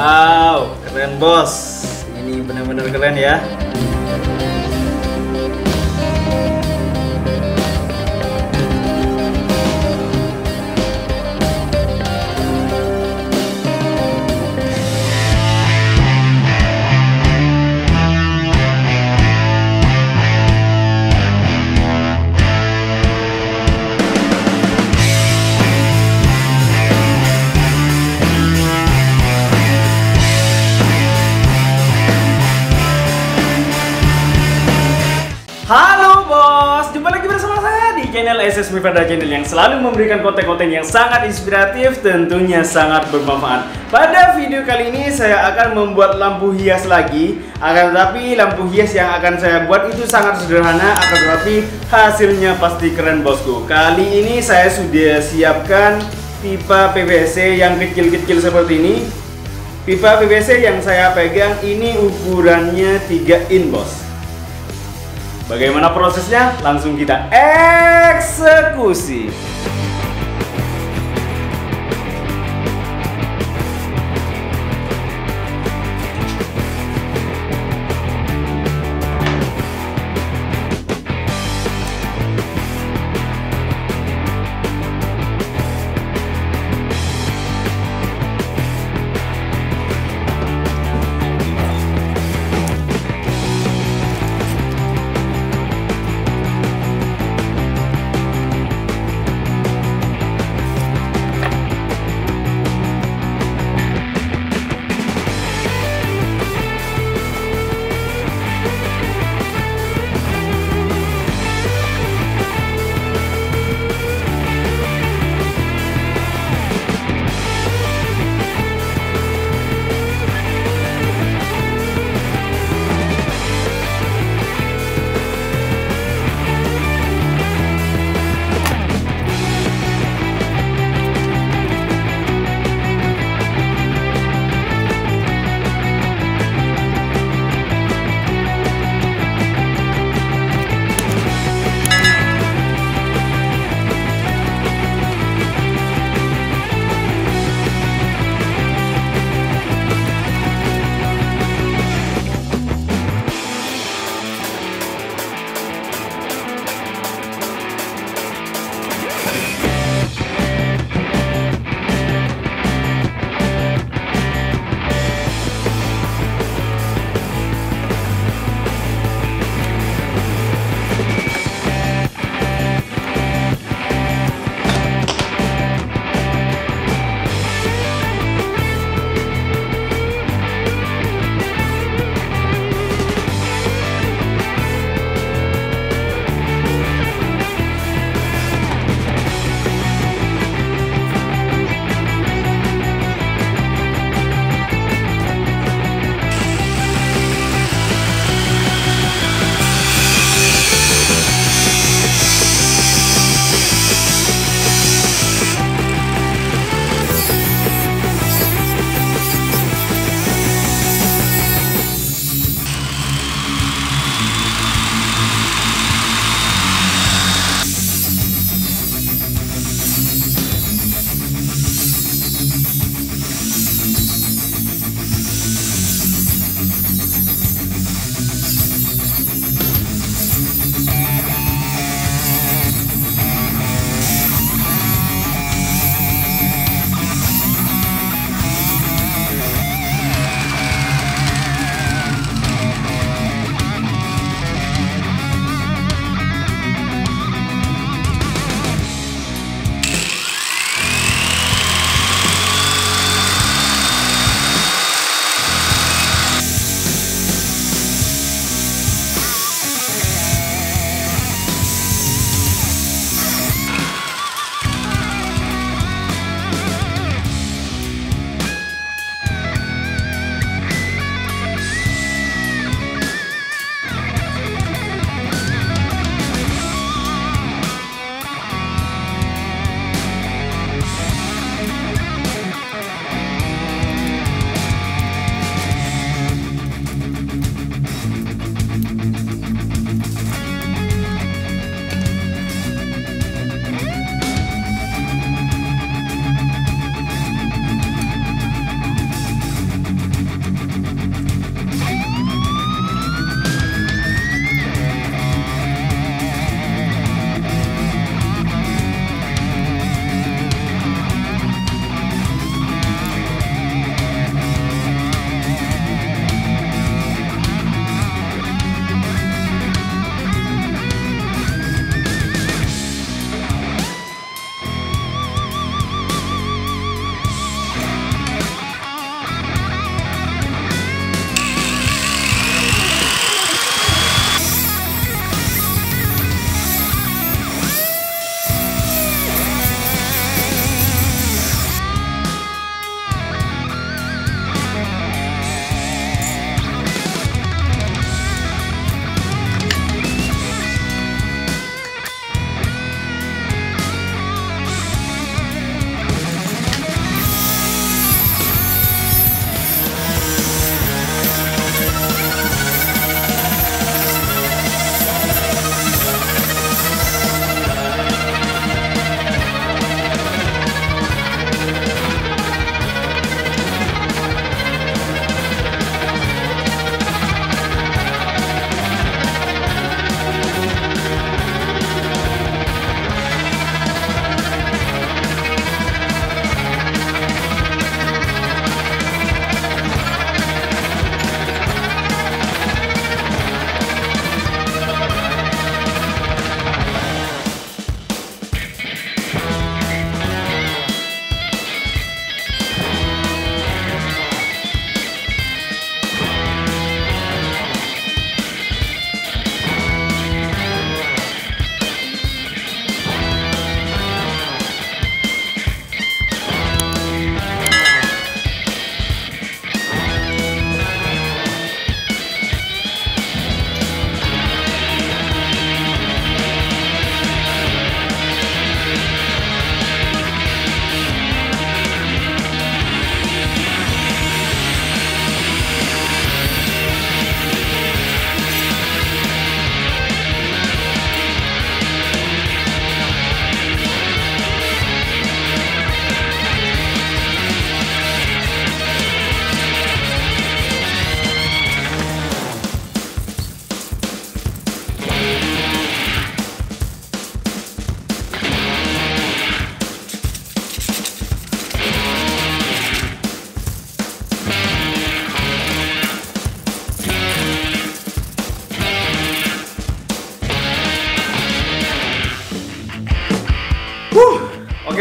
Wow, keren bos. Ini benar-benar keren ya. Halo bos, jumpa lagi bersama saya di channel SS Mifrada Channel yang selalu memberikan konten-konten yang sangat inspiratif, tentunya sangat bermanfaat. Pada video kali ini saya akan membuat lampu hias lagi. Akan tetapi lampu hias yang akan saya buat itu sangat sederhana, akan tetapi hasilnya pasti keren bosku. Kali ini saya sudah siapkan pipa PVC yang kecil-kecil seperti ini. Pipa PVC yang saya pegang ini ukurannya 3 in bos. Bagaimana prosesnya? Langsung kita eksekusi.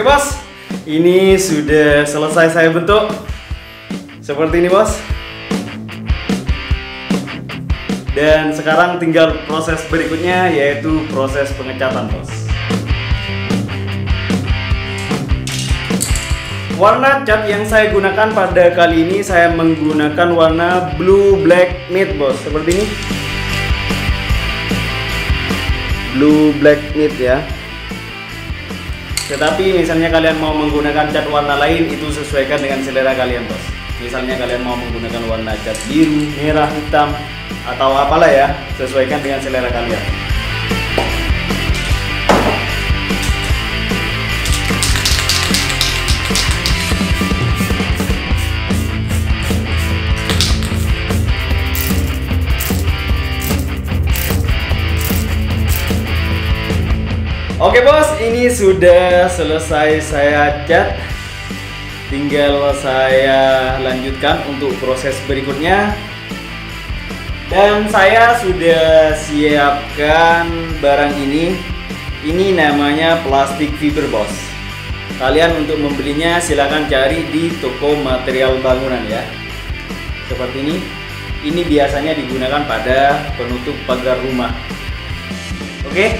Oke bos, ini sudah selesai saya bentuk seperti ini bos. Dan sekarang tinggal proses berikutnya, yaitu proses pengecatan bos. Warna cat yang saya gunakan pada kali ini, saya menggunakan warna blue black matte bos, seperti ini. Blue black matte ya. Tetapi misalnya kalian mau menggunakan cat warna lain, itu sesuaikan dengan selera kalian bos. Misalnya kalian mau menggunakan warna cat biru, merah, hitam, atau apalah ya, sesuaikan dengan selera kalian. Oke bos, ini sudah selesai saya cat. Tinggal saya lanjutkan untuk proses berikutnya. Dan saya sudah siapkan barang ini. Ini namanya plastik fiber bos. Kalian untuk membelinya silahkan cari di toko material bangunan ya. Seperti ini. Ini biasanya digunakan pada penutup pagar rumah. Oke.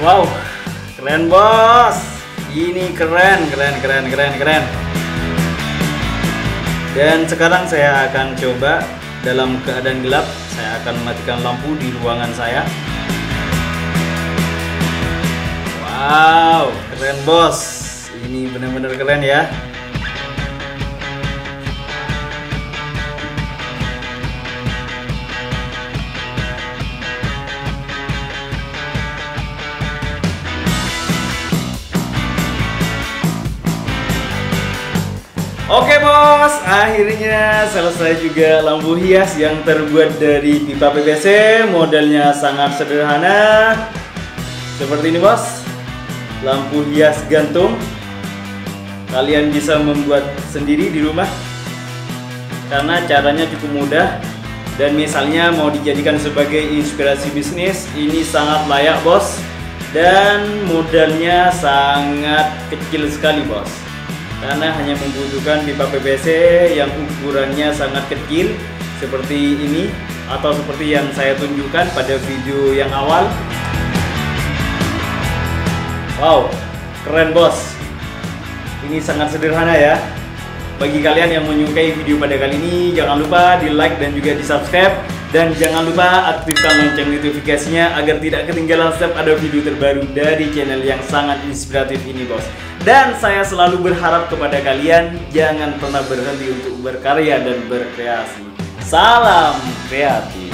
Wow, keren bos. Ini keren. Dan sekarang saya akan coba dalam keadaan gelap. Saya akan mematikan lampu di ruangan saya. Wow, keren bos. Ini benar-benar keren ya. Oke bos, akhirnya selesai juga lampu hias yang terbuat dari pipa PVC. Modelnya sangat sederhana. Seperti ini bos, lampu hias gantung. Kalian bisa membuat sendiri di rumah karena caranya cukup mudah. Dan misalnya mau dijadikan sebagai inspirasi bisnis, ini sangat layak bos. Dan modalnya sangat kecil sekali bos, karena hanya membutuhkan pipa PVC yang ukurannya sangat kecil seperti ini, atau seperti yang saya tunjukkan pada video yang awal. Wow, keren bos. Ini sangat sederhana ya. Bagi kalian yang menyukai video pada kali ini, jangan lupa di like dan juga di subscribe. Dan jangan lupa aktifkan lonceng notifikasinya agar tidak ketinggalan setiap ada video terbaru dari channel yang sangat inspiratif ini bos. Dan saya selalu berharap kepada kalian, jangan pernah berhenti untuk berkarya dan berkreasi. Salam kreatif.